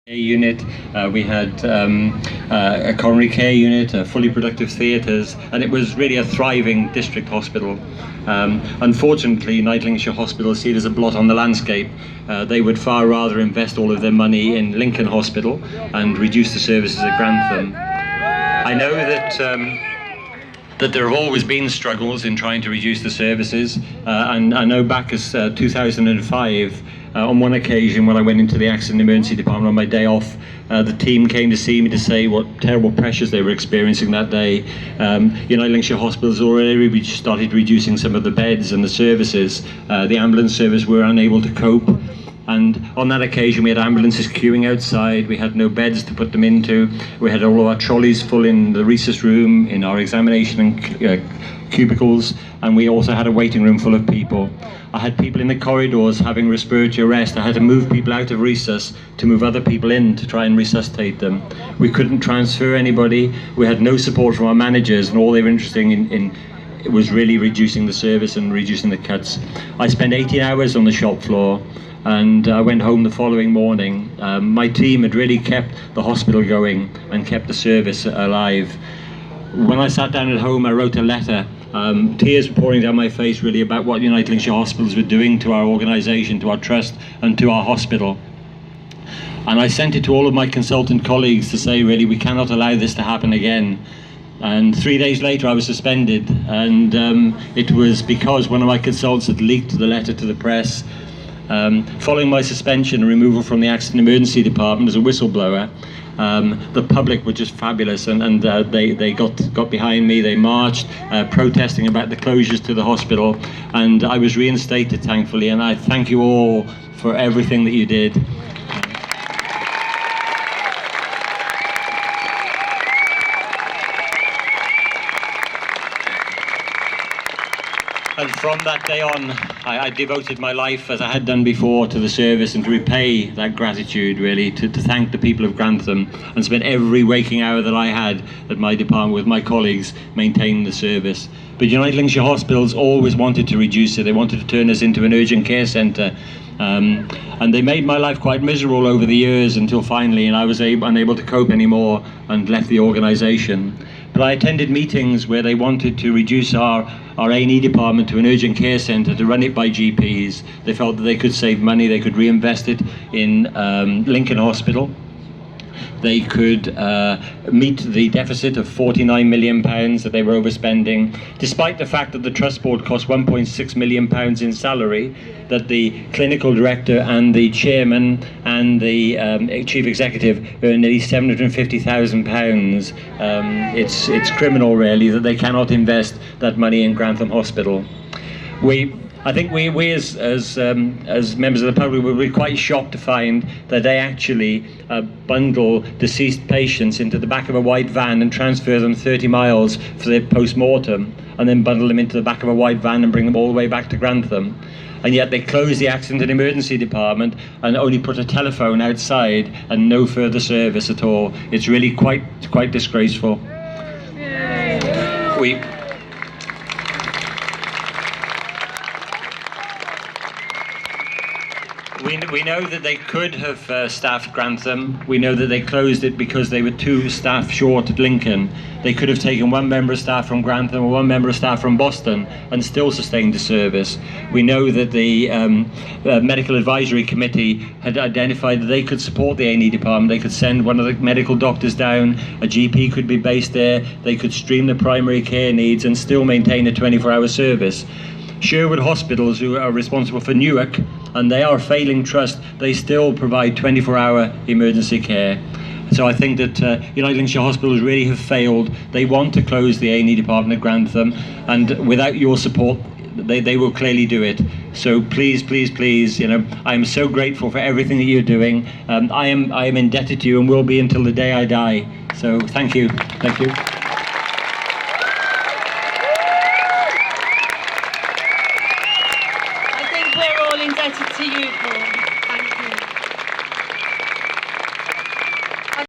Unit, we had a coronary care unit, fully productive theatres, and it was really a thriving district hospital. Unfortunately, Lincolnshire Hospital see it as a blot on the landscape. They would far rather invest all of their money in Lincoln Hospital and reduce the services at Grantham. I know that there have always been struggles in trying to reduce the services, and I know back as 2005, on one occasion when I went into the accident emergency department on my day off, the team came to see me to say what terrible pressures they were experiencing that day. Lincolnshire Hospitals already started reducing some of the beds and the services. The ambulance service were unable to cope. And on that occasion we had ambulances queuing outside, we had no beds to put them into, we had all of our trolleys full in the resus room, in our examination and cubicles, and we also had a waiting room full of people. I had people in the corridors having respiratory arrest. I had to move people out of resus to move other people in to try and resuscitate them. We couldn't transfer anybody, we had no support from our managers, and all they were interested in it was really reducing the service and reducing the cuts. I spent 18 hours on the shop floor, and I went home the following morning. My team had really kept the hospital going and kept the service alive. When I sat down at home, I wrote a letter, tears pouring down my face really about what United Lincolnshire Hospitals were doing to our organisation, to our trust and to our hospital. And I sent it to all of my consultant colleagues to say, really, we cannot allow this to happen again. And 3 days later I was suspended, and it was because one of my consultants had leaked the letter to the press. Following my suspension and removal from the accident emergency department as a whistleblower, the public were just fabulous, and they got behind me. They marched, protesting about the closures to the hospital, and I was reinstated, thankfully, and I thank you all for everything that you did. And from that day on, I devoted my life, as I had done before, to the service and to repay that gratitude, really, to thank the people of Grantham, and spent every waking hour that I had at my department with my colleagues maintaining the service. But United Lincolnshire Hospitals always wanted to reduce it. They wanted to turn us into an urgent care centre. And they made my life quite miserable over the years until finally, and I was unable to cope anymore and left the organisation. But I attended meetings where they wanted to reduce our A&E department to an urgent care centre, to run it by GPs. They felt that they could save money, they could reinvest it in Lincoln Hospital. They could meet the deficit of £49 million that they were overspending, despite the fact that the Trust Board cost £1.6 million in salary, that the clinical director and the chairman and the chief executive earn nearly £750,000. It's criminal, really, that they cannot invest that money in Grantham Hospital. I think we as members of the public will be quite shocked to find that they actually bundle deceased patients into the back of a white van and transfer them 30 miles for their post-mortem, and then bundle them into the back of a white van and bring them all the way back to Grantham. And yet they close the accident and emergency department and only put a telephone outside and no further service at all. It's really quite disgraceful. We know that they could have staffed Grantham. We know that they closed it because they were too staff short at Lincoln. They could have taken one member of staff from Grantham or one member of staff from Boston and still sustained the service. We know that the Medical Advisory Committee had identified that they could support the A&E department. They could send one of the medical doctors down, a GP could be based there, they could stream the primary care needs and still maintain a 24-hour service. Sherwood Hospitals, who are responsible for Newark, and they are a failing trust, they still provide 24-hour emergency care. So I think that United Lincolnshire Hospitals really have failed. They want to close the A&E department at Grantham, and without your support, they will clearly do it. So please, please, please, I am so grateful for everything that you're doing. I am indebted to you and will be until the day I die. So thank you.